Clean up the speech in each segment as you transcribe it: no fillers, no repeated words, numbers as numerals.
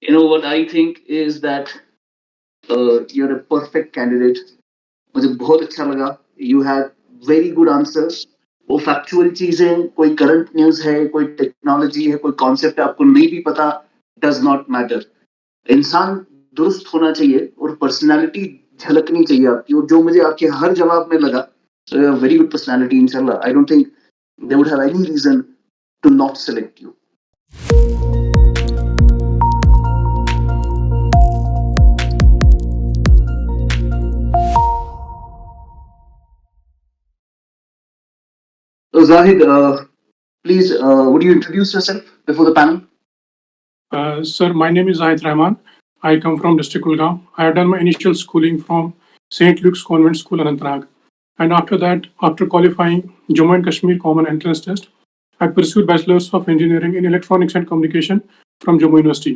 What I think is that you're a perfect candidate. मुझे बहुत अच्छा लगा. You had very good answers. वो फैक्चुअल चीजें, कोई करंट न्यूज है, कोई टेक्नोलॉजी है, कोई कॉन्सेप्ट आपको नहीं भी पता, डज नॉट मैटर. इंसान दुरुस्त होना चाहिए और पर्सनालिटी झलकनी चाहिए आपकी, और जो मुझे आपके हर जवाब में लगा, वेरी गुड पर्सनालिटी. इंशाल्लाह I don't think they would have any reason to not select you. So Zahid, please, would you introduce yourself before the panel? Sir, my name is Zahid Rehmaan. I come from district Kulgaon. I have done my initial schooling from St. Luke's Convent School, Anantnag. And after that, after qualifying Jammu and Kashmir Common Entrance Test, I pursued Bachelor's of Engineering in Electronics and Communication from Jammu University.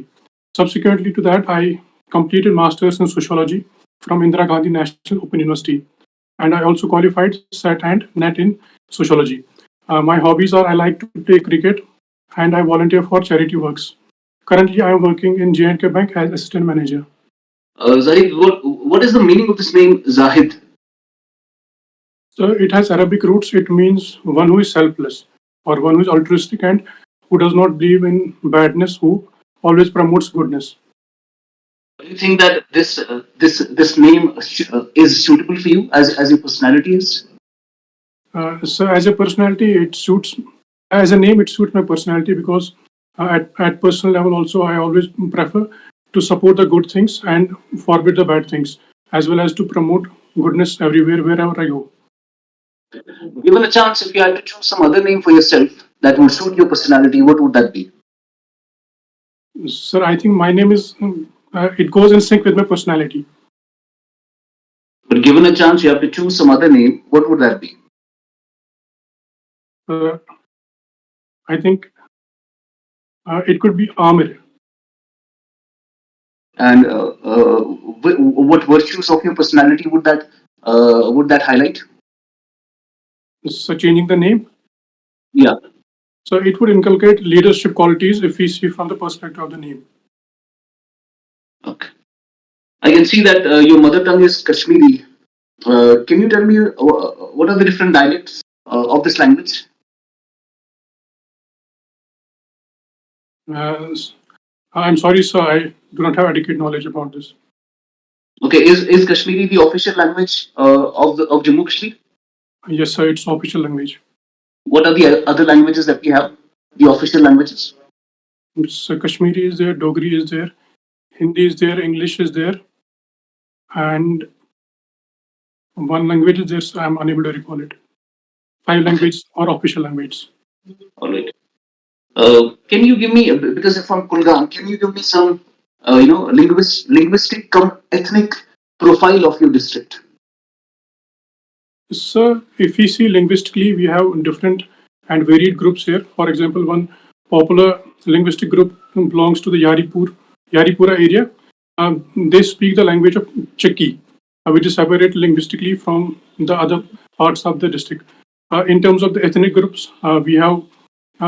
Subsequently to that, I completed Masters in Sociology from Indira Gandhi National Open University. And I also qualified SET and NET in Sociology. My hobbies are I like to play cricket and I volunteer for charity works. Currently, I am working in J&K Bank as assistant manager. Zahid, what is the meaning of this name, Zahid? So it has Arabic roots. It means one who is selfless or one who is altruistic and who does not believe in badness, who always promotes goodness. Do you think that this name is suitable for you as your personality is? So as a personality, it suits. As a name, it suits my personality because at personal level also, I always prefer to support the good things and forbid the bad things, as well as to promote goodness everywhere, wherever I go. Given a chance, if you had to choose some other name for yourself that would suit your personality, what would that be? Sir, I think my name is. It goes in sync with my personality. But given a chance, you have to choose some other name. What would that be? I think it could be Amir. And what virtues of your personality would that highlight? So changing the name. Yeah. So it would inculcate leadership qualities if we see from the perspective of the name. Okay. I can see that your mother tongue is Kashmiri. Can you tell me what are the different dialects of this language? I'm sorry, sir. I do not have adequate knowledge about this. Okay, is Kashmiri the official language of Jammu Kashmir? Yes, sir. It's official language. What are the other languages that we have? The official languages? So Kashmiri is there, Dogri is there, Hindi is there, English is there, and one language is there. So I'm unable to recall it. 5 languages or official languages. All right. Can you give me, because I'm from Kulgaon, can you give me some, linguistic ethnic profile of your district? So if we see linguistically, we have different and varied groups here. For example, one popular linguistic group belongs to the Yaripura area. They speak the language of Chekki, which is separated linguistically from the other parts of the district. In terms of the ethnic groups, we have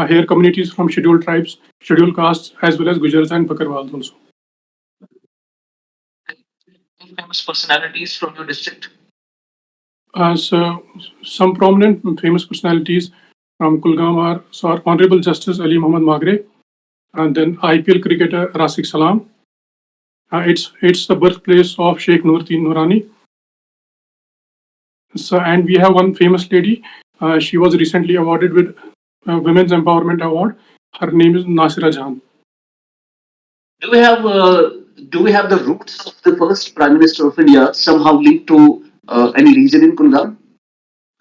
here communities from scheduled tribes, scheduled castes, as well as Gujars and Bakarwals also. Any famous personalities from your district? So some prominent famous personalities from Kulgam are Honorable Justice Ali Muhammad Magre, and then IPL cricketer Rasik Salam. It's the birthplace of Sheikh Noordin Noorani. So, and we have one famous lady. She was recently awarded with Women's Empowerment Award. Her name is Nasira Jahan. Do we have the roots of the first Prime Minister of India somehow linked to any region in Kulgam?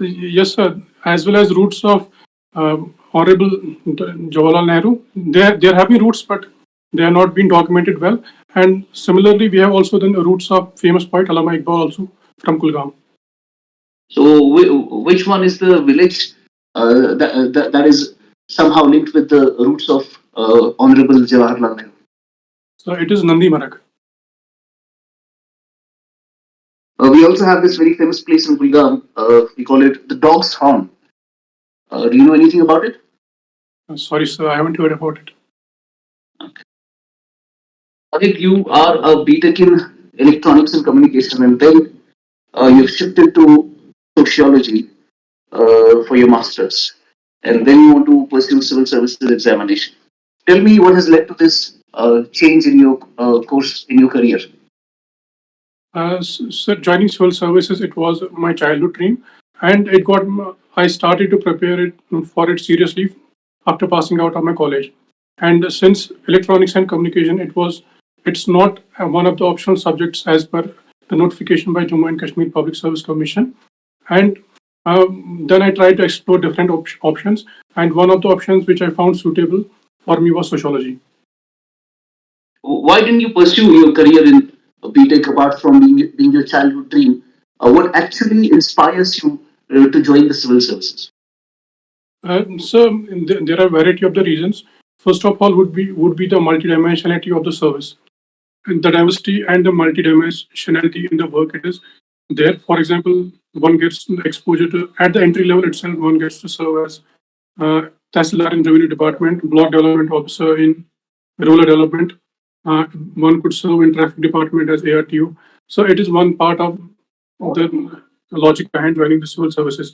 Yes, sir. As well as roots of Honorable Jawaharlal Nehru. There have been roots, but they have not been documented well. And similarly, we have also the roots of famous poet Allama Iqbal also from Kulgam. So, which one is the village that is somehow linked with the roots of Honorable Jawaharlal Nehru? So it is Nandi Marak. We also have this very famous place in Kulgam. We call it the Dog's Horn. Do you know anything about it? Sorry, sir, I haven't heard about it. Okay. Again, you are a BTech in electronics and communication, and then you've shifted to sociology for your masters, and then you want to pursue civil services examination. Tell me what has led to this change in your course in your career. Sir, joining civil services, it was my childhood dream, and I started to prepare it for it seriously after passing out of my college. And since electronics and communication, it's not one of the optional subjects as per the notification by Jammu and Kashmir Public Service Commission. And then I tried to explore different options, and one of the options which I found suitable for me was sociology. Why didn't you pursue your career in BTech apart from being your childhood dream? What actually inspires you to join the civil services? There are variety of the reasons. First of all, would be the multidimensionality of the service, and the diversity and the multidimensionality in the work it is there. For example, one gets exposure to at the entry level itself. One gets to serve as Tahsildar in Revenue Department, Block Development Officer in Rural Development. One could serve in Traffic Department as ARTO. So it is one part of the logic behind joining the civil services.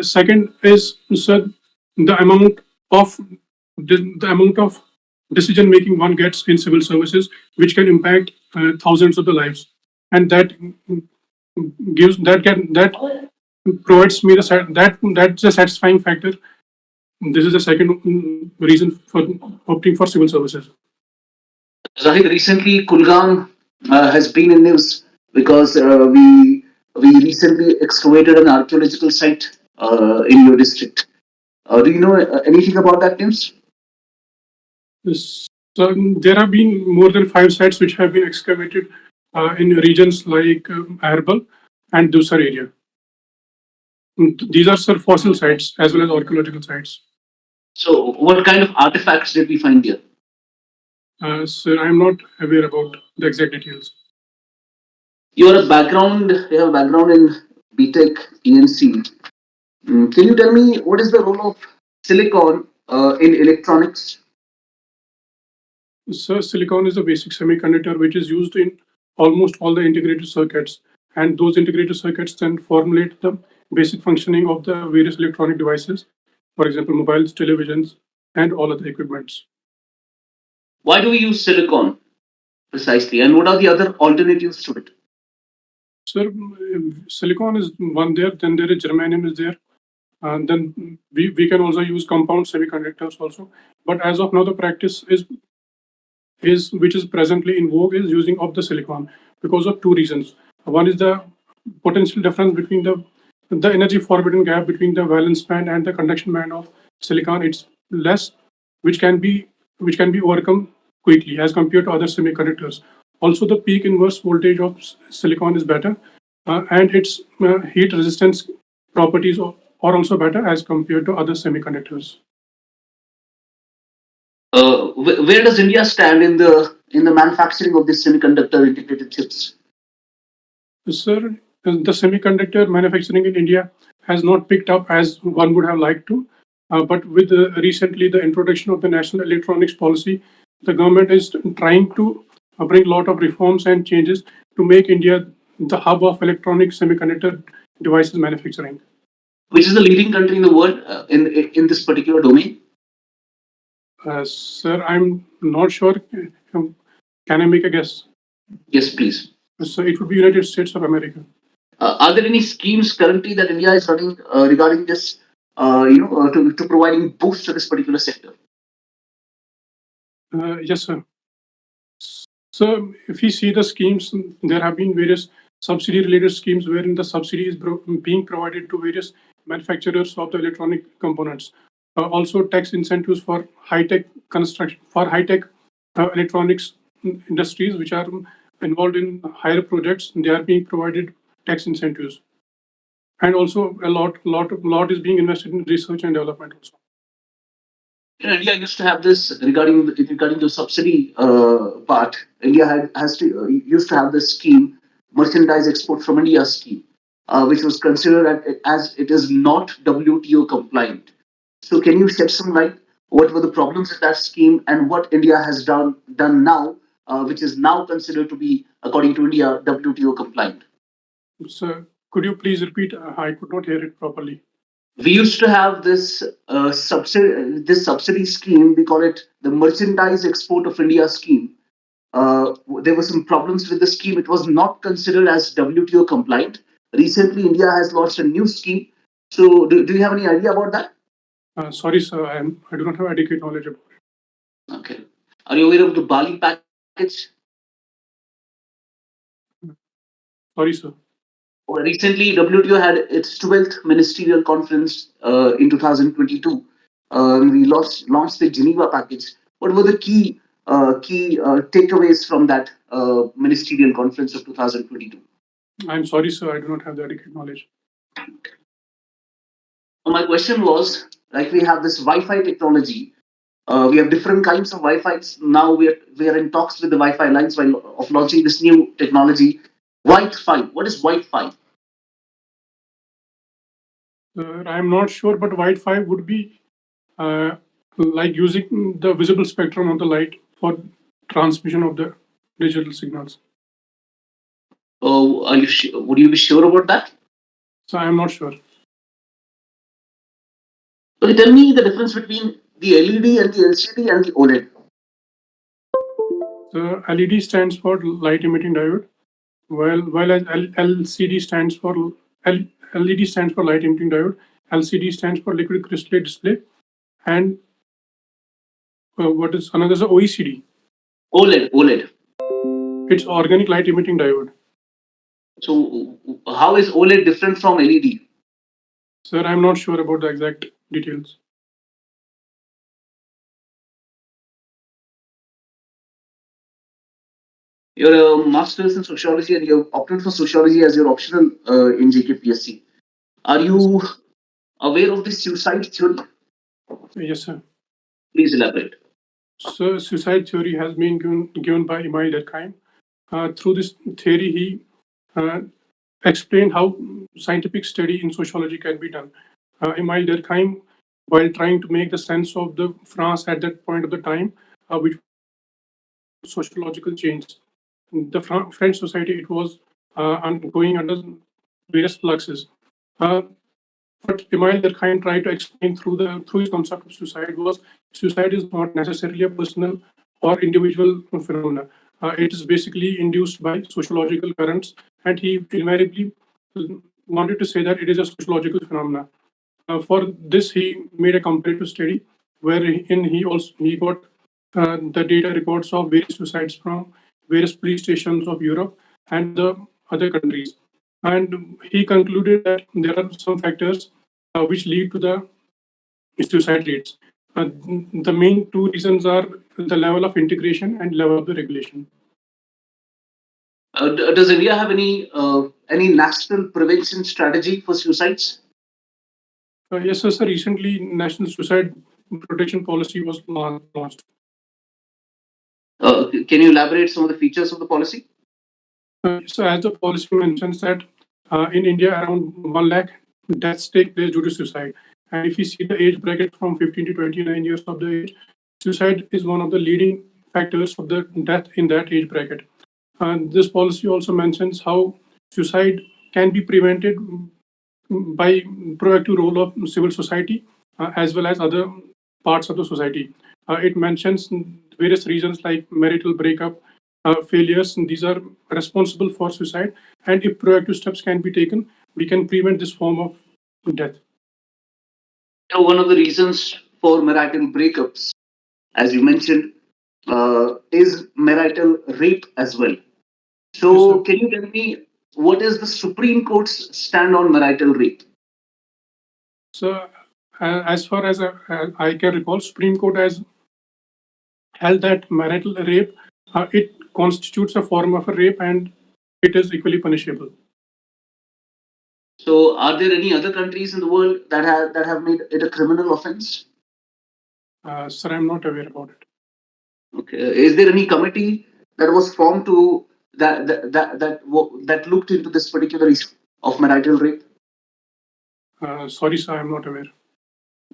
Second is, sir, the amount of the amount of decision making one gets in civil services, which can impact thousands of the lives, and that provides me that's a satisfying factor. This is the second reason for opting for civil services. Zahid, recently Kulgam has been in news because we recently excavated an archaeological site in your district. Do you know anything about that news? So there have been more than 5 sites which have been excavated in regions like Arbal and Dusar area. These are, sir, fossil sites as well as archaeological sites. So, what kind of artifacts did we find there? Sir, I'm not aware about the exact details. You have a background in BTech ENC. Can you tell me what is the role of silicon in electronics? So silicon is a basic semiconductor which is used in almost all the integrated circuits, and those integrated circuits then formulate the basic functioning of the various electronic devices, for example, mobiles, televisions, and all other equipments. Why do we use silicon precisely, and what are the other alternatives to it? So silicon is one there, then there is germanium is there, and then we can also use compound semiconductors also. But as of now, the practice is which is presently in vogue is using of the silicon because of two reasons. One is the potential difference between the energy forbidden gap between the valence band and the conduction band of silicon. It's less, which can be overcome quickly as compared to other semiconductors. Also, the peak inverse voltage of silicon is better, and its heat resistance properties are also better as compared to other semiconductors. Where does India stand in the manufacturing of these semiconductor integrated chips? Sir, the semiconductor manufacturing in India has not picked up as one would have liked to. But with recently the introduction of the National Electronics Policy, the government is trying to bring a lot of reforms and changes to make India the hub of electronic semiconductor devices manufacturing. Which is the leading country in the world in this particular domain? Sir, I'm not sure. Can I make a guess? Yes, please. So it would be United States of America. Are there any schemes currently that India is running regarding this, to providing boost to this particular sector? Yes, sir. So, if you see the schemes, there have been various subsidy-related schemes wherein the subsidy is being provided to various manufacturers of the electronic components. Also, tax incentives for high-tech construction, for high-tech electronics industries which are involved in higher projects. They are being provided tax incentives, and also a lot is being invested in research and development also. India used to have this regarding the subsidy part. India has to used to have this scheme, merchandise export from India scheme, which was considered as it is not WTO compliant. So, can you shed some light? What were the problems in that scheme, and what India has done now which is now considered to be, according to India, WTO compliant. Sir, could you please repeat? I could not hear it properly. We used to have this subsidy scheme. We call it the Merchandise Export of India scheme. There were some problems with the scheme. It was not considered as WTO compliant. Recently, India has launched a new scheme. So, do you have any idea about that? Sorry, sir, I do not have adequate knowledge about it. Okay. Are you aware of the Bali package? Sorry, sir. Well, recently, WTO had its 12th ministerial conference in 2022. We launched the Geneva package. What were the key takeaways from that ministerial conference of 2022? I'm sorry, sir, I do not have the adequate knowledge. So my question was, like, we have this Wi-Fi technology. We have different kinds of Wi-Fi's. Now we are in talks with the Wi-Fi lines while of launching this new technology. Wi-Fi. What is Wi-Fi? I'm not sure, but White 5 would be uh, like using the visible spectrum of the light for transmission of the digital signals. Oh, would you be sure about that? So I'm not sure. Okay, tell me the difference between the LED and the LCD and the OLED. The LED stands for light emitting diode, while as LCD stands for LED stands for light emitting diode, LCD stands for liquid crystal display, and what is another is OECD. OLED. It's organic light emitting diode. So, how is OLED different from LED? Sir, I'm not sure about the exact details. You're a master's in sociology and you've opted for sociology as your optional in JKPSC. Are Yes, you aware of the suicide theory? yes, sir. Please elaborate. So, suicide theory has been given by Emile Durkheim. Through this theory, he uh, explained how scientific study in sociology can be done. Emile Durkheim, while trying to make the sense of the France at that point of the time, which was going through sociological change, the French society it was going under various fluxes. Uh, what Emile Durkheim tried to explain through his concept of suicide was suicide is not necessarily a personal or individual phenomena. It is basically induced by sociological currents, and he invariably wanted to say that it is a sociological phenomena. For this, he made a comparative study wherein he got the data records of various suicides from various police stations of Europe and the other countries, and he concluded that there are some factors which lead to the suicide rates. Uh, the main two reasons are the level of integration and level of the regulation. Does India have any national prevention strategy for suicides? Yes, sir. So recently, National Suicide Protection Policy was launched. Can you elaborate some of the features of the policy? So as the policy mentions that in India, around 1 lakh deaths take place due to suicide. And if you see the age bracket from 15 to 29 years of the age, suicide is one of the leading factors of the death in that age bracket. And this policy also mentions how suicide can be prevented by proactive role of civil society as well as other parts of the society. It mentions various reasons like marital breakup, failures, and these are responsible for suicide. And if proactive steps can be taken, we can prevent this form of death. One of the reasons for marital breakups, as you mentioned, is marital rape as well. Yes, So, sir. can you tell me what is the Supreme Court's stand on marital rape? So, as far as I can recall, Supreme Court has held that marital rape it constitutes a form of a rape and it is equally punishable. So, are there any other countries in the world that have made it a criminal offense? Sir, I'm not aware about it. Okay. Is there any committee that was formed to that looked into this particular issue of marital rape? Sorry, sir, I'm not aware.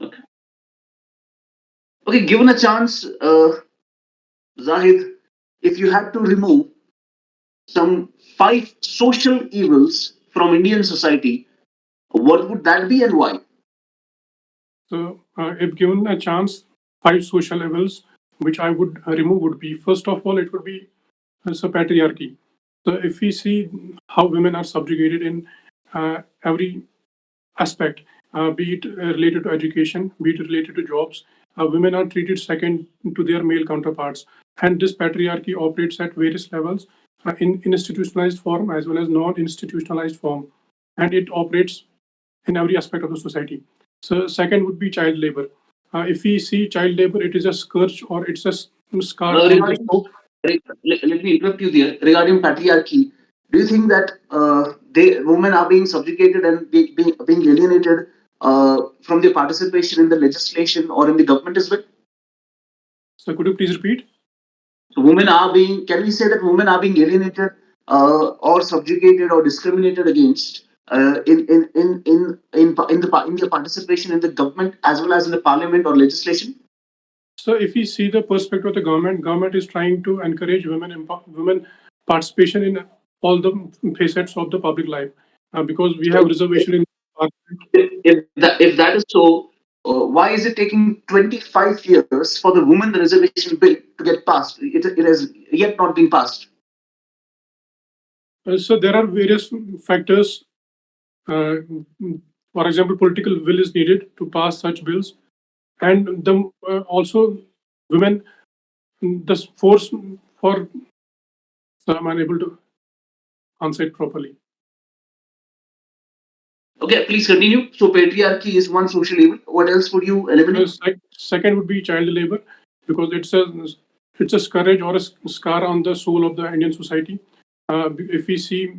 Okay. Okay. Given a chance, Zahid, if you had to remove some five social evils from Indian society, what would that be and why? So, if given a chance, five social evils which I would remove would be, first of all, it would be patriarchy. So, if we see how women are subjugated in every aspect, be it related to education, be it related to jobs, women are treated second to their male counterparts. And this patriarchy operates at various levels in institutionalized form as well as non institutionalized form. And it operates in every aspect of the society. So, second would be child labor. If we see child labor, it is a scourge or it's a scar on the Regarding, let me interrupt you there. Regarding patriarchy, do you think that women are being subjugated and being alienated from their participation in the legislation or in the government as well? So, could you please repeat? So women are being, can we say that women are being alienated or subjugated or discriminated against in their participation in the government as well as in the parliament or legislation? So, if we see the perspective of the government is trying to encourage women participation in all the facets of the public life because we have So reservation in parliament. if that is so, why is it taking 25 years for the women reservation bill to get passed? It has yet not been passed. So, there are various factors. Uh, for example, political will is needed to pass such bills, and the also women the force for. So, I'm unable to answer it properly. Okay, please continue. So patriarchy is one social evil. What else would you eliminate? Second would be child labor because it's a scourge or a scar on the soul of the Indian society. If we see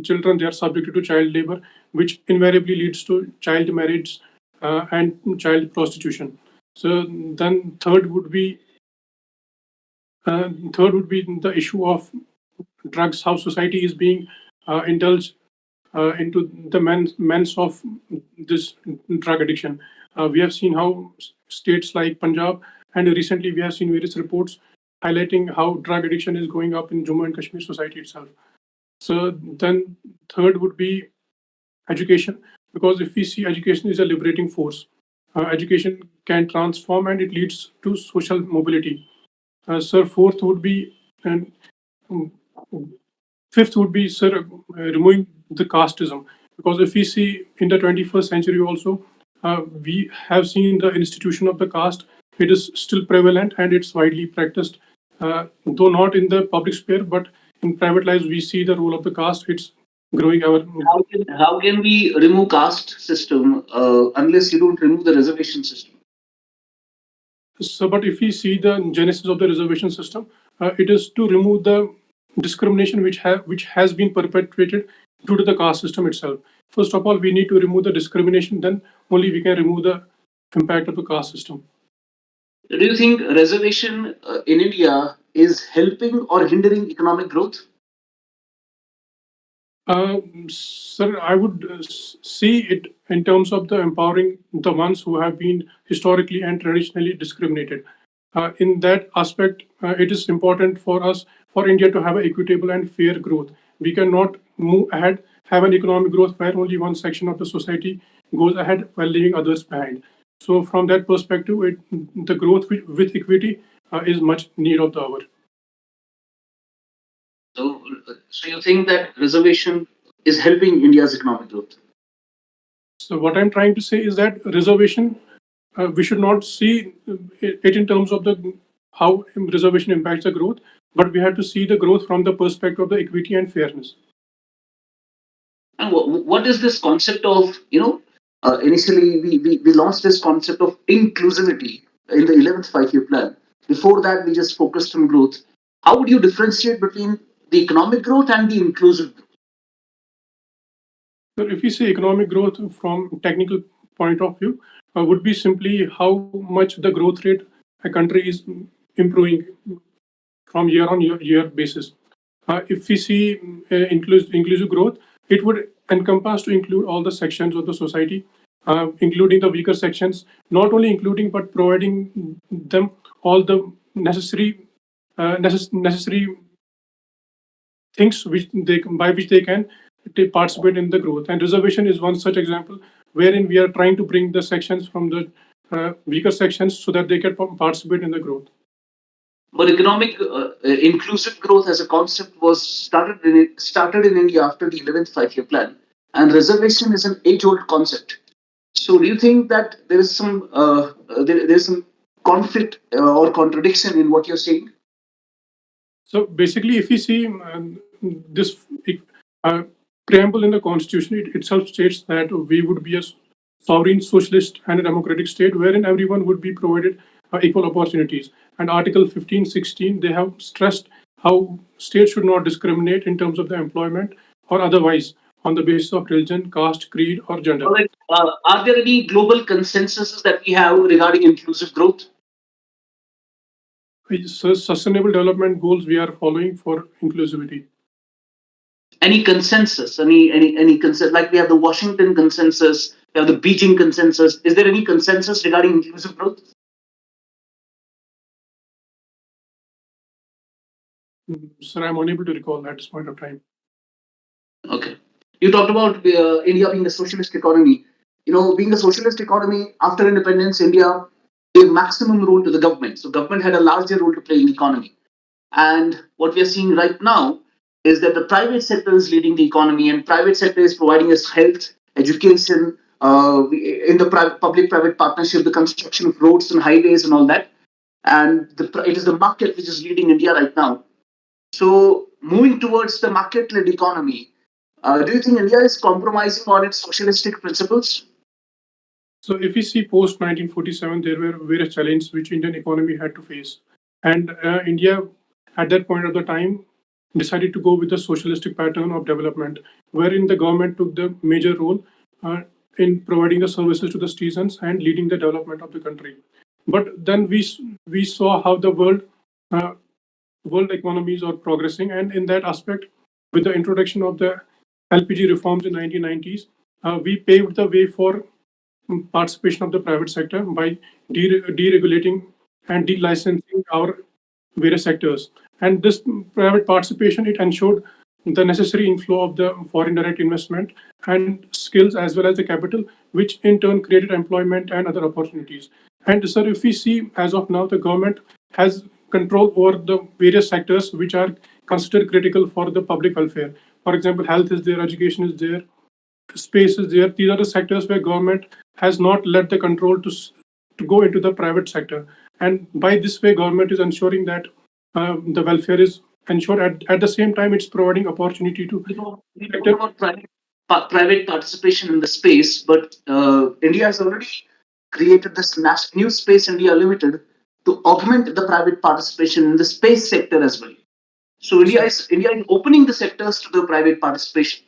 children, they are subjected to child labor, which invariably leads to child marriage and child prostitution. So then third would be the issue of drugs. How society is being indulged into the men's of this drug addiction. We have seen how states like Punjab and recently we have seen various reports highlighting how drug addiction is going up in Jammu and Kashmir society itself. So then third would be education because if we see education is a liberating force, education can transform and it leads to social mobility. Sir, fourth would be and um, fifth would be, sir, removing the casteism. Because if we see in the 21st century also, we have seen the institution of the caste. It is still prevalent and it's widely practiced, though not in the public sphere, but in private lives, we see the role of the caste. It's growing our. How can we remove caste system unless you don't remove the reservation system? So, but if we see the genesis of the reservation system, it is to remove the discrimination which has been perpetuated due to the caste system itself. First of all, we need to remove the discrimination. Then only we can remove the impact of the caste system. Do you think reservation in India is helping or hindering economic growth? Sir, I would see it in terms of the empowering the ones who have been historically and traditionally discriminated. In that aspect, it is important for us, for India to have an equitable and fair growth. We cannot move ahead, have an economic growth where only one section of the society goes ahead while leaving others behind. So, from that perspective, the growth with equity is much need of the hour. So you think that reservation is helping India's economic growth? So what I'm trying to say is that reservation, we should not see it in terms of the how reservation impacts the growth, but we have to see the growth from the perspective of the equity and fairness. And what is this concept of, initially we launched this concept of inclusivity in the 11th five-year plan. Before that, we just focused on growth. How would you differentiate between the economic growth and the inclusive growth? So if we say economic growth from technical point of view, would be simply how much the growth rate a country is improving from year basis. If we see inclusive growth, it would encompass to include all the sections of the society, including the weaker sections, not only including but providing them all the necessary necessary things by which they can participate in the growth. And reservation is one such example wherein we are trying to bring the sections from the weaker sections so that they can participate in the growth. But economic inclusive growth as a concept was started in India after the 11th five-year plan, and reservation is an age-old concept. So, do you think that there is some conflict or contradiction in what you're saying? So basically, if we see this uh, preamble in the Constitution, it itself states that we would be a sovereign, socialist, and a democratic state wherein everyone would be provided equal opportunities. And Article 15, 16, they have stressed how states should not discriminate in terms of the employment or otherwise on the basis of religion, caste, creed, or gender. All right. Are there any global consensuses that we have regarding inclusive growth? So sustainable development goals we are following for inclusivity. Any consensus? Any consensus? Like we have the Washington consensus, we have the Beijing consensus. Is there any consensus regarding inclusive growth? Sir, I'm unable to recall at this point of time. Okay. You talked about India being a socialist economy. You know, being a socialist economy after independence, India gave maximum role to the government. So government had a larger role to play in the economy. And what we are seeing right now is that the private sector is leading the economy, and private sector is providing us health, education, in the public-private partnership, the construction of roads and highways and all that. And it is the market which is leading India right now. So moving towards the market-led economy, do you think India is compromising on its socialistic principles? So if we see post 1947, there were various challenges which Indian economy had to face, and India at that point of the time decided to go with the socialistic pattern of development, wherein the government took the major role in providing the services to the citizens and leading the development of the country. But then we saw how the uh, world economies are progressing, and in that aspect, with the introduction of the LPG reforms in 1990s, we paved the way for participation of the private sector by deregulating and delicensing our various sectors. And this private participation, it ensured the necessary inflow of the foreign direct investment and skills as well as the capital, which in turn created employment and other opportunities. And sir, if we see as of now, the government has control over the various sectors which are considered critical for the public welfare. For example, health is there, education is there, space is there. These are the sectors where government has not let the control to go into the private sector. And by this way, government is ensuring that the welfare is ensured. At the same time, it's providing opportunity to We talk sector. about private participation in the space, but India has already created this new Space India Limited to augment the private participation in the space sector as well. So India is opening the sectors to the private participation.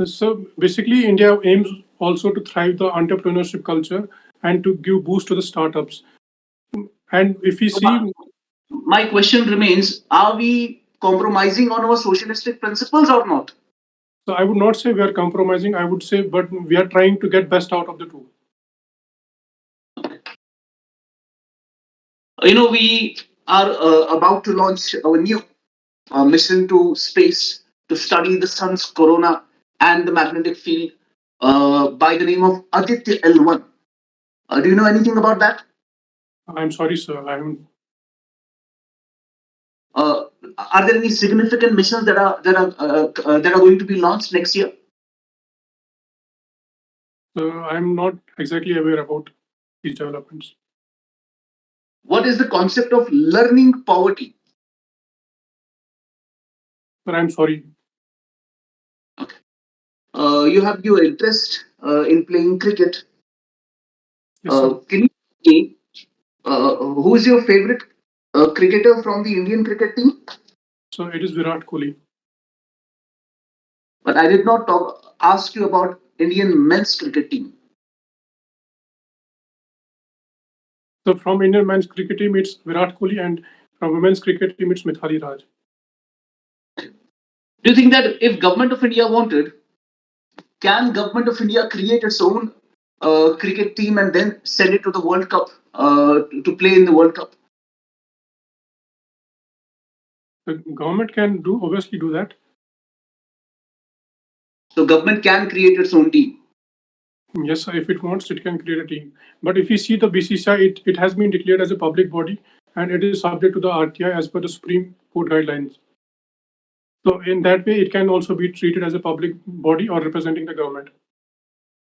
So basically, India aims also to thrive the entrepreneurship culture and to give boost to the startups. And if we So see, my question remains: are we compromising on our socialistic principles or not? so I would not say we are compromising. I would say, but we are trying to get best out of the two. We are about to launch our new mission to space to study the sun's corona and the magnetic field by the name of Aditya L1. Do you know anything about that? I'm sorry, sir. I haven't. Uh, are there any significant missions that are going to be launched next year? I'm not exactly aware about these developments. What is the concept of learning poverty? But I'm sorry. Okay. You have your interest in playing cricket. Yes, sir. Can you tell me who is your favorite cricketer from the Indian cricket team? So it is Virat Kohli. But I did not ask you about Indian men's cricket team. So from Indian men's cricket team, it's Virat Kohli, and from women's cricket team, it's Mithali Raj. Do you think that if government of India wanted, can government of India create its own cricket team and then send it to the World Cup to play in the World Cup? The government can do obviously do that. So government can create its own team. Yes, sir, if it wants, it can create a team. But if you see the BCCI, it has been declared as a public body and it is subject to the RTI as per the Supreme Court guidelines. So in that way, it can also be treated as a public body or representing the government.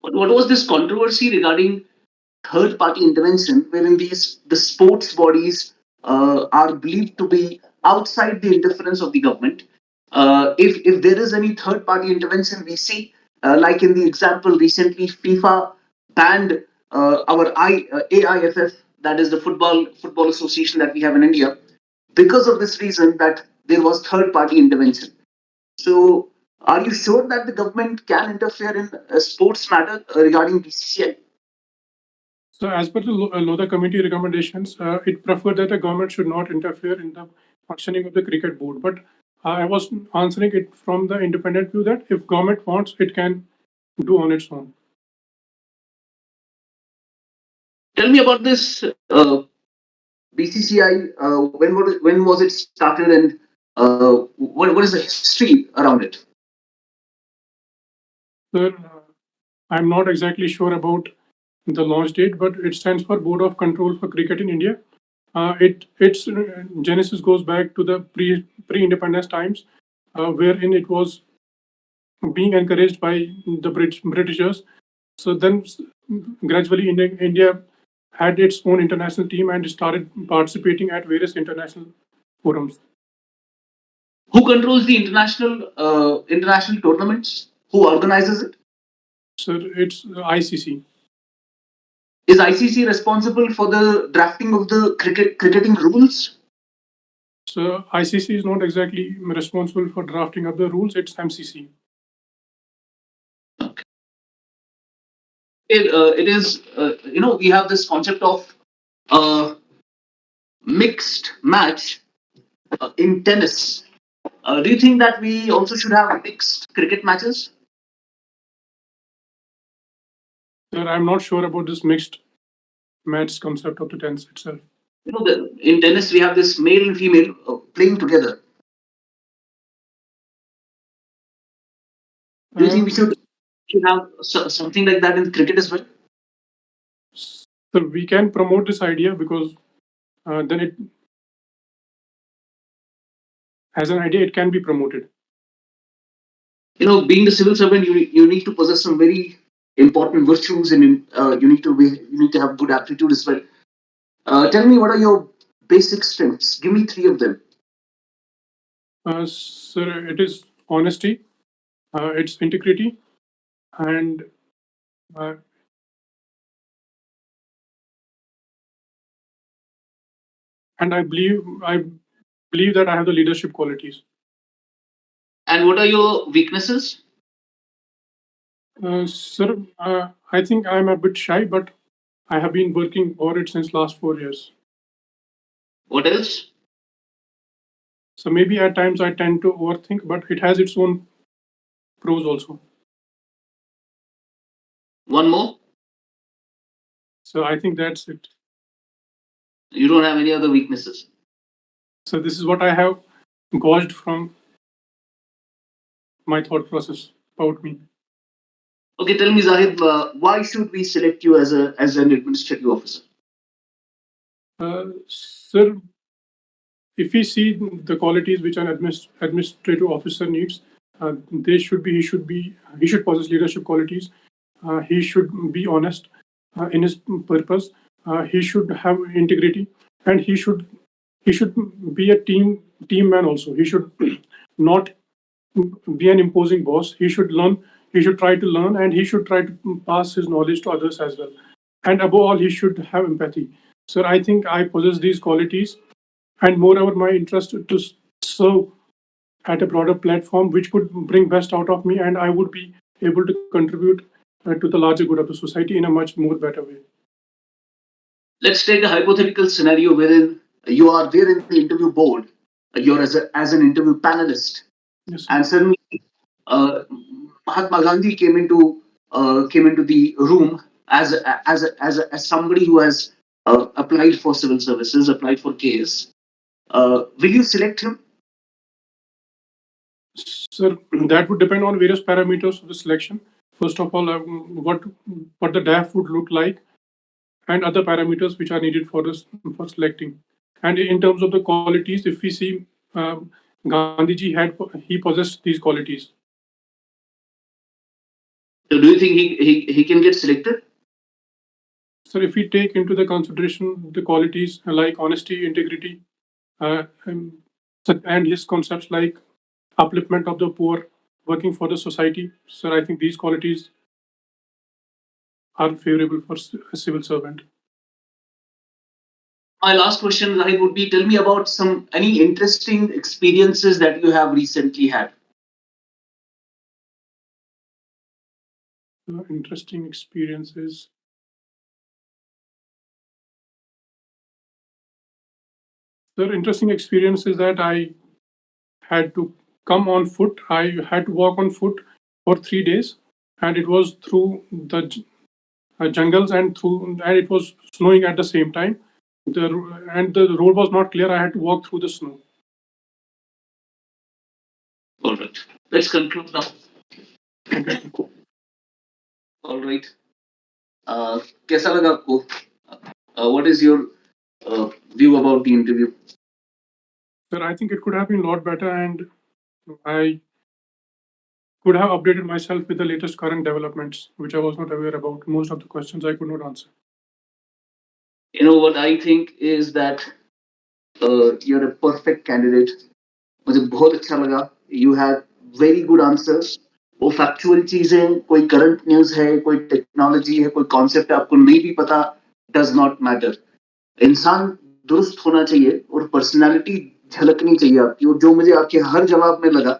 But what was this controversy regarding third party intervention, wherein the sports bodies are believed to be outside the interference of the government? If there is any third party intervention, we see, like in the example recently, FIFA banned our AIFF, that is the football association that we have in India, because of this reason that there was third party intervention. So, are you sure that the government can interfere in a sports matter regarding BCCI? So as per the Lodha committee recommendations, it preferred that the government should not interfere in the functioning of the cricket board. But I was answering it from the independent view that if government wants, it can do on its own. Tell me about this BCCI. When was it started, and what is the history around it? Sir, I'm not exactly sure about the launch date, but it stands for Board of Control for Cricket in India. Its genesis goes back to the pre-independence times, wherein it was being encouraged by the Britishers. So then, gradually, India had its own international team and started participating at various international forums. Who controls the international tournaments? Who organizes it? So it's ICC. Is ICC responsible for the drafting of the cricketing rules? So ICC is not exactly responsible for drafting up the rules. It's MCC. It is, we have this concept of uh, mixed match in tennis. Do you think that we also should have mixed cricket matches? Sir, I'm not sure about this mixed match concept of the tennis itself. In tennis we have this male and female playing together. Do you think we should have something like that in cricket as well? So we can promote this idea because then it, as an idea, it can be promoted. Being a civil servant, you need to possess some very important virtues, and you need to have good aptitude as well. Tell me, what are your basic strengths? Give me three of them. Sir, it is honesty, it's integrity, and uh, and I believe that I have the leadership qualities. And what are your weaknesses? Sir, I think I'm a bit shy, but I have been working on it since last 4 years. What else? So maybe at times I tend to overthink, but it has its own pros also. One more? So I think that's it. You don't have any other weaknesses. So this is what I have gauged from my thought process about me. Okay, tell me, Zahid, why should we select you as an administrative officer? Sir, if we see the qualities which an administrative officer needs, they should be he should possess leadership qualities. He should be honest in his purpose. He should have integrity, and he should be a team man also. He should not be an imposing boss. He should learn. He should try to learn, and he should try to pass his knowledge to others as well. And above all, he should have empathy. Sir, I think I possess these qualities, and moreover, my interest to serve at a broader platform which could bring best out of me, and I would be able to contribute to the larger good of the society in a much more better way. Let's take a hypothetical scenario wherein you are there in the interview board, you're as an interview panelist, Yes, and suddenly uh, Mahatma Gandhi came into the room as somebody who has applied for civil services, applied for KS. Will you select him? Sir, that would depend on various parameters of the selection. First of all, what the DAF would look like, and other parameters which are needed for this for selecting. And in terms of the qualities, if we see Gandhiji he possessed these qualities. So do you think he can get selected? So if we take into the consideration the qualities like honesty, integrity, uh, and, and his concepts like upliftment of the poor, working for the society, sir, I think these qualities are favorable for a civil servant. My last question, Zahid, would be tell me about any interesting experiences that you have recently had. Interesting experiences. The interesting experience is that I had to come on foot. I had to walk on foot for 3 days, and it was through the jungles and it was snowing at the same time. The road was not clear. I had to walk through the snow. All right. Let's conclude now. Okay. All right. कैसा लगा आपको? What is your view about the interview? Sir, I think it could have been a lot better, and I could have updated myself with the latest current developments, which I was not aware about. Most of the questions I could not answer. You know what I think is that you're a perfect candidate. मुझे बहुत अच्छा लगा. You had very good answers. वो factual चीजें, कोई current news है, कोई technology है, कोई कॉन्सेप्ट आपको नहीं भी पता, डज नॉट मैटर. इंसान दुरुस्त होना चाहिए और पर्सनालिटी झलकनी चाहिए आपकी, और जो मुझे आपके हर जवाब में लगा,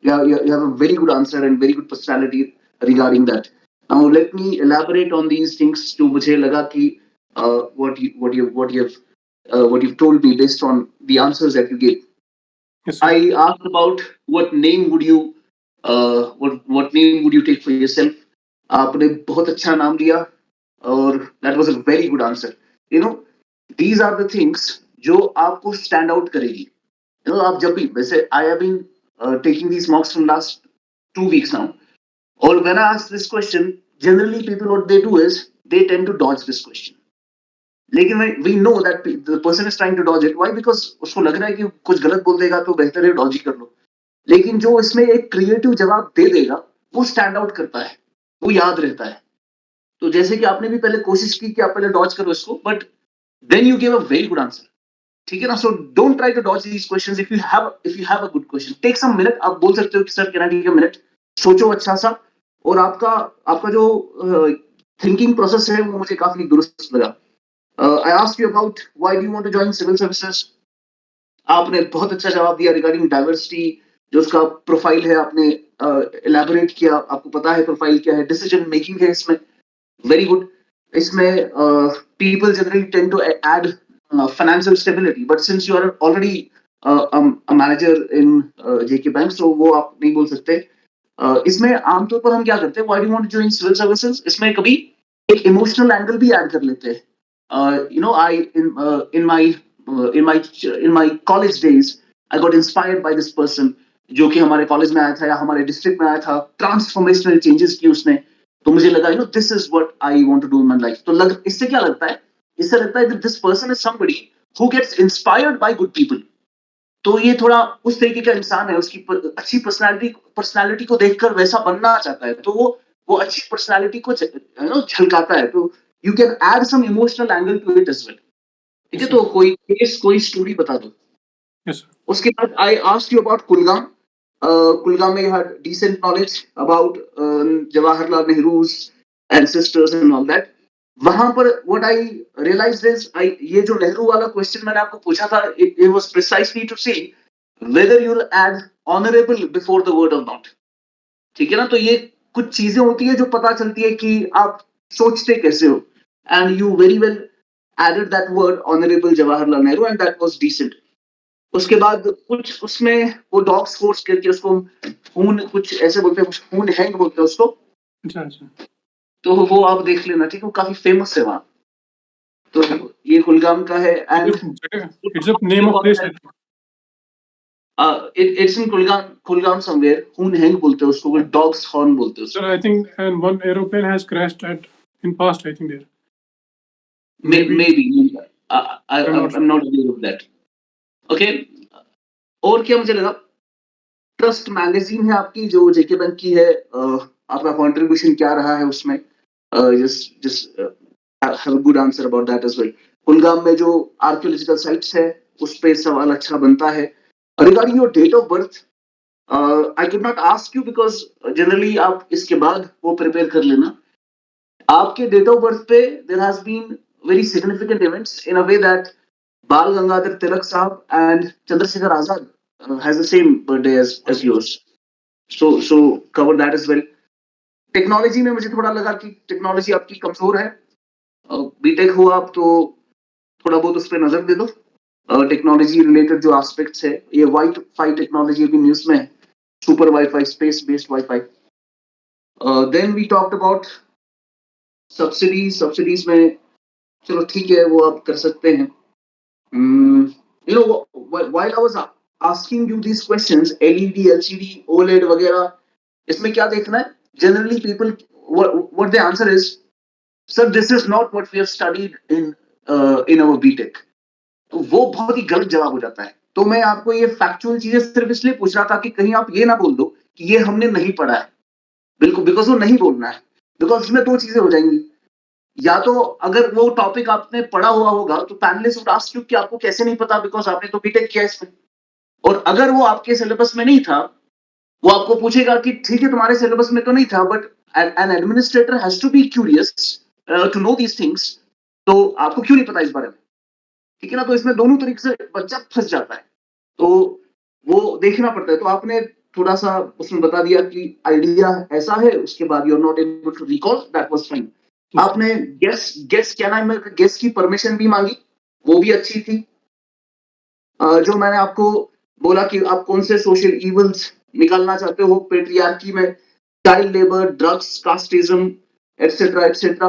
you have a very good answer and very good personality regarding that. Now let me elaborate on these things. जो मुझे लगा कि what you've told me based on the answers that you gave. Yes, sir. I asked about what name would you what name would you take for yourself. आपने बहुत अच्छा नाम दिया, और that was a very good answer. You know, these are the things जो आपको stand out करेगी. You know, आप जब भी, वैसे I have been taking these mocks from last 2 weeks now. Or when I ask this question, generally people what they do is they tend to dodge this question. लेकिन we know that the person is trying to dodge it. Why? Because उसको लग रहा है कि कुछ गलत बोल देगा तो बेहतर है dodge ही कर लो. लेकिन जो इसमें एक क्रिएटिव जवाब दे देगा वो स्टैंड आउट करता है, वो याद रहता है. तो जैसे कि आपने भी पहले कोशिश की कि आप पहले डॉज करो इसको, but then you give a very good answer. ठीक है ना? So don't try to dodge these questions. If you have a good question, take some minute. आप बोल सकते हो कि sir can I take a minute, सोचो अच्छा सा. और आपका आपका जो थिंकिंग प्रोसेस है वो मुझे काफी दुरुस्त लगा. I asked you about why do you want to join civil services. आपने बहुत अच्छा जवाब दिया रिगार्डिंग डाइवर्सिटी. जो उसका प्रोफाइल है आपने एलैबोरेट किया, आपको पता है प्रोफाइल क्या है. डिसीजन मेकिंग है इसमें, वेरी गुड. इसमें people generally tend to add financial stability, but since you are already a manager in JK Bank, so वो आप नहीं बोल सकते. इसमें आमतौर पर हम क्या करते हैं, why do you want to join civil services, इसमें कभी एक इमोशनल एंगल भी ऐड कर लेते हैं. in my college days I got inspired by this person जो कि हमारे कॉलेज में आया था या हमारे डिस्ट्रिक्ट में आया था. ट्रांसफॉर्मेशनल चेंजेस की उसने, तो मुझे लगा this is what I want to do in my life. तो इससे क्या लगता है, इससे लगता है this person is somebody who gets inspired by good people. तो ये थोड़ा उस तरीके का इंसान है, उसकी अच्छी पर्सनालिटी को देखकर वैसा बनना चाहता है, तो वो अच्छी पर्सनालिटी को झलकाता है. तो you can add some emotional angle to it as well. ठीक है, तो कोई केस, कोई स्टोरी बता दो. Yes, sir. उसके बाद आई asked you about Kulgam. Kulgam, you had decent knowledge about Jawaharlal Nehru's ancestors and all that. वहां पर what I realized is ये जो नेहरू वाला क्वेश्चन मैंने आपको पूछा था, it was precisely to see whether you'll add honorable before the word or not. ठीक है ना? तो ये कुछ चीजें होती है जो पता चलती है कि आप सोचते कैसे हो. And you very well added that word honorable Jawaharlal Nehru, and that was decent. उसके बाद कुछ उसमें वो डॉग स्पोर्ट्स करके उसको खून कुछ ऐसे बोलते हैं, कुछ खून हैंग बोलते हैं उसको. अच्छा. तो वो आप देख लेना, ठीक है, वो काफी फेमस है वहां. तो ये कुलगाम का है. And It's a name of place. It's in Kulgam somewhere. Hun Heng बोलते हैं उसको, वो डॉग्स हॉर्न बोलते हैं Sir, उसको. I think and one aeroplane has crashed at in past. I think there. Maybe Maybe. I'm not I'm sure. not aware of that. Okay. और क्या मुझे लगा, ट्रस्ट मैगजीन है आपकी जो जेके बैंक की है, आपका कंट्रीब्यूशन क्या रहा है उसमें, just just have a good answer about that as well. Kulgam में जो आर्कियोलॉजिकल साइट्स है उस पे सवाल अच्छा बनता है. Regarding your date of birth, I could not ask you because generally आप इसके बाद वो प्रिपेयर कर लेना. आपके डेट ऑफ बर्थ पे there has been very significant events in a way that Bal Gangadhar Tilak साहब and Chandrashekhar Azad has the same birthday as yours. So cover that as well. Technology में मुझे थोड़ा लगा कि टेक्नोलॉजी आपकी कमजोर है. बीटेक हुआ आप तो थोड़ा बहुत उस पर नजर दे दो. टेक्नोलॉजी रिलेटेड जो एस्पेक्ट्स है, ये वाई फाई टेक्नोलॉजी अभी न्यूज में है, super wifi, space based wifi. Then we talked about subsidies में, चलो ठीक है वो आप कर सकते हैं. You know while I was asking you these questions, LED LCD OLED वगैरह, इसमें क्या देखना है, generally people what the answer is, sir this is not what we have studied in our BTech. तो वो बहुत ही गलत जवाब हो जाता है. तो मैं आपको ये फैक्चुअल चीजें सिर्फ इसलिए पूछ रहा था कि कहीं आप ये ना बोल दो कि ये हमने नहीं पढ़ा है. बिल्कुल, बिकॉज वो नहीं बोलना है. बिकॉज इसमें दो चीजें हो जाएंगी, या तो अगर वो टॉपिक आपने पढ़ा हुआ होगा तो पैनलिस्ट वुड आस्क यू कि आपको कैसे नहीं पता, बिकॉज आपने तो बीटेक किया इसमें. और अगर वो आपके सिलेबस में नहीं था, वो आपको पूछेगा कि ठीक है तुम्हारे सिलेबस में तो नहीं था, but an administrator has to be curious to know these things. तो आपको क्यों नहीं पता इस बारे में, ठीक है ना. तो इसमें दोनों तरीके से बच्चा फंस जाता है, तो वो देखना पड़ता है. तो आपने थोड़ा सा उसमें बता दिया कि आइडिया ऐसा है, उसके बाद you are not able to recall, that was fine. Yes, sir. आपने गेस गेस क्या नाम है, गेस की परमिशन भी मांगी, वो भी अच्छी थी. जो मैंने आपको बोला कि आप कौन से सोशल इवल्स निकालना चाहते हो पेट्रियार्की में, child labour, drugs, casteism, etcetera etcetera,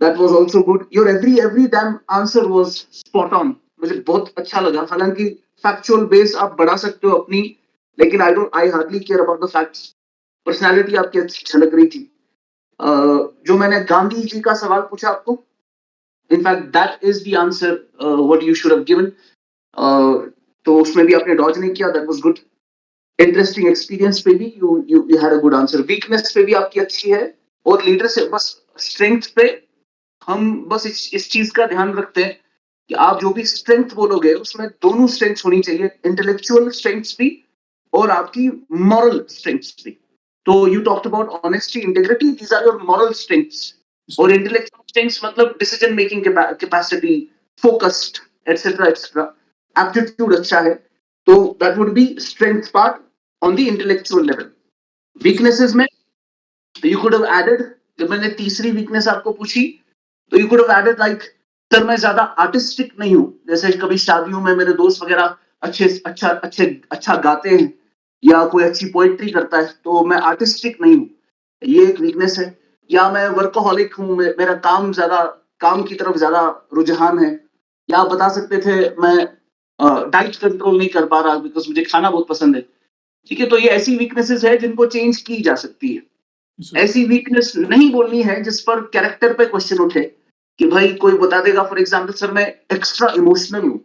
that was also good. Your every dam answer was spot on. मुझे बहुत अच्छा लगा. हालांकि फैक्चुअल बेस आप बढ़ा सकते हो अपनी, लेकिन I hardly care about the facts. Personality आपकी अच्छी झलक रही थी. जो मैंने गांधी जी का सवाल पूछा आपको, in fact that is the answer what you should have given. तो उसमें भी आपने डॉज नहीं किया, that was good. Interesting experience पे भी you had a good answer. Weakness पे भी आपकी अच्छी है. और लीडरशिप, बस स्ट्रेंथ पे हम बस इस चीज का ध्यान रखते हैं कि आप जो भी स्ट्रेंथ बोलोगे उसमें दोनों स्ट्रेंथ्स होनी चाहिए, इंटेलेक्चुअल स्ट्रेंथ्स भी और आपकी मॉरल स्ट्रेंथ्स भी. तो you talked about honesty, integrity, these are your moral strengths. Yes, और sir. इंटेलेक्चुअल स्ट्रेंथ्स मतलब decision making capacity, focused, etcetera etcetera. Aptitude अच्छा है, तो that would be strength part on the intellectual level. Yes, sir. Weaknesses में you could have added, जब मैंने तीसरी weakness आपको पूछी तो you could have added like, sir मैं ज्यादा आर्टिस्टिक नहीं हूं, जैसे कभी शादियों में मेरे दोस्त वगैरह अच्छा गाते हैं या कोई अच्छी पोएट्री करता है, तो मैं आर्टिस्टिक नहीं हूं, ये एक वीकनेस है. या मैं वर्कोहॉलिक हूं, मेरा काम की तरफ ज्यादा रुझान है. या आप बता सकते थे मैं डाइट कंट्रोल नहीं कर पा रहा बिकॉज मुझे खाना बहुत पसंद है. ठीक है, तो ये ऐसी वीकनेसेस है जिनको चेंज की जा सकती है. Yes, sir. ऐसी वीकनेस नहीं बोलनी है जिस पर कैरेक्टर पे क्वेश्चन उठे, कि भाई कोई बता देगा फॉर एग्जांपल, सर मैं एक्स्ट्रा इमोशनल हूं.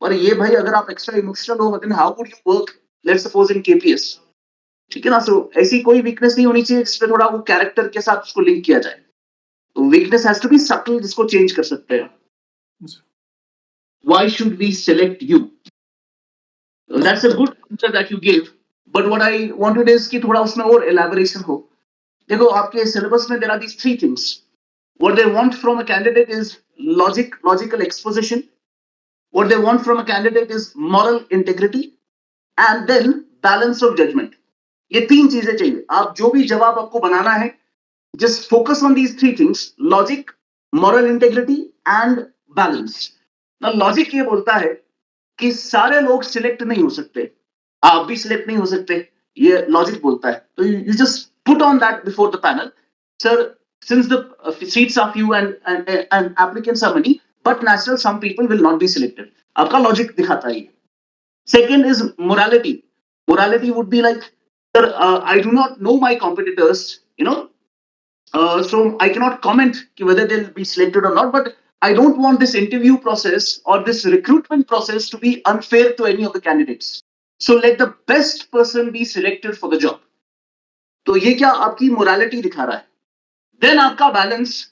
और ये भाई अगर आप एक्स्ट्रा इमोशनल हो then how would you work, let's suppose in KPS. ठीक है ना. सो ऐसी कोई वीकनेस नहीं होनी चाहिए जिसपे थोड़ा वो कैरेक्टर के साथ उसको लिंक किया जाए. तो weakness has to be subtle, जिसको चेंज कर सकते हैं. Yes, sir. Why should we select you, that's a good answer that you give. But what I wanted is कि थोड़ा उसमें और एलैबोरेशन हो. देखो आपके सिलेबस में there are these three things. What they want from a candidate is logical exposition. What they want from a candidate is moral integrity, and then balance of judgment. ये तीन चीजें चाहिए. आप जो भी जवाब आपको बनाना है, just focus on these three things: logic, moral integrity, and balance. Now logic ये बोलता है कि सारे लोग सिलेक्ट नहीं हो सकते, आप भी सिलेक्ट नहीं हो सकते, ये लॉजिक बोलता है. तो you just put on that before the panel, sir, since the seats are few and applicants are many, but natural some people will not be selected. आपका लॉजिक दिखाता है ये. Second is morality. Morality would be like, sir, I do not know my competitors, so I cannot comment whether they'll be selected or not. But I don't want this interview process or this recruitment process to be unfair to any of the candidates. So let the best person be selected for the job. तो ये क्या आपकी morality दिखा रहा है? Then आपका balance.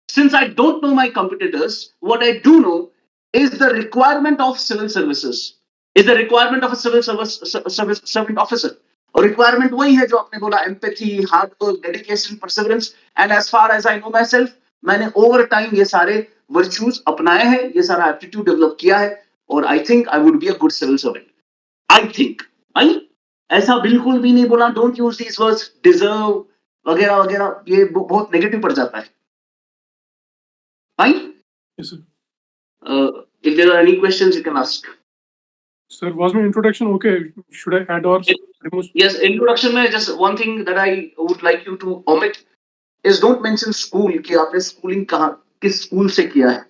Since I don't know my competitors, what I do know is the requirement of civil services, is the requirement of a civil service servant officer. और requirement वही है जो आपने बोला, empathy, hard work, dedication, perseverance. And as far as I know myself, मैंने over time ये सारे virtues अपनाए हैं, ये सारा aptitude develop किया है, और I think I would be a good civil servant. I think. आई ऐसा बिल्कुल भी नहीं बोला, don't use these words, deserve वगैरह वगैरह, ये बहुत नेगेटिव पड़ जाता है. Fine? Yes, sir. If there are any questions, you can ask. Sir, was my introduction okay? Should I add or remove? Yes, introduction में just one thing that I would like you to omit is don't mention school, कि आपने schooling कहाँ, किस school से किया है.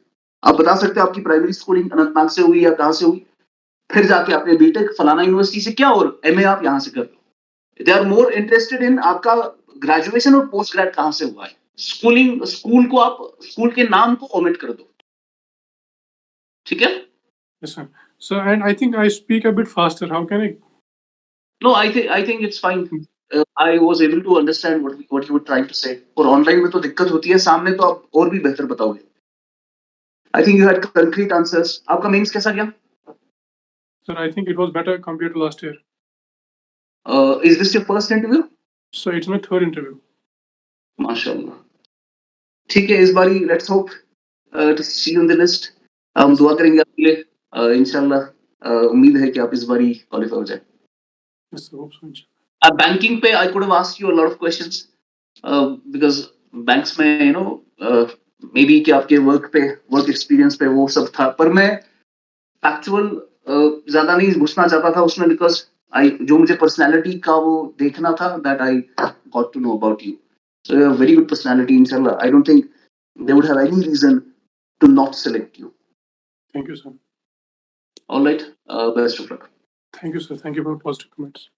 आप बता सकते हो आपकी प्राइमरी स्कूलिंग अनंतनाग से हुई या कहाँ से हुई, फिर जाके आपने बीटेक फलाना यूनिवर्सिटी से किया और एमए आप यहाँ से कर लो. They are more interested in आपका ग्रेजुएशन और पोस्ट ग्रेड कहाँ से हुआ है. स्कूलिंग, स्कूल को आप, स्कूल के नाम को ओमिट कर दो. ठीक है? Yes, sir. So, and I think I speak a bit faster. How can I? No, I think it's fine. I was able to understand what you were trying to say. और online में तो दिक्कत होती है, सामने तो आप और भी बेहतर बताओगे. I think you had concrete answers. आपका मेंस कैसा गया? Sir, I think it was better compared to last year. Is this your first interview? So it's my third interview. माशाल्लाह. ठीक है, इस बारी let's hope to see you on the list. हम दुआ करेंगे आपके लिए. इंशाल्लाह उम्मीद है कि आप इस बारी क्वालिफाई हो जाए. Yes, I hope so. Banking पे I could have asked you a lot of questions because banks में मे बी कि आपके वर्क एक्सपीरियंस पे वो सब था, पर मैं फैक्चुअल ज्यादा नहीं घुसना चाहता था उसमें, बिकॉज आई जो मुझे पर्सनालिटी का वो देखना था, that I got to know about you. So very good personality, इंशाल्लाह. I don't think they would have any reason to not select you. Thank you, sir. Alright, best of luck. Thank you, sir. Thank you for positive comments.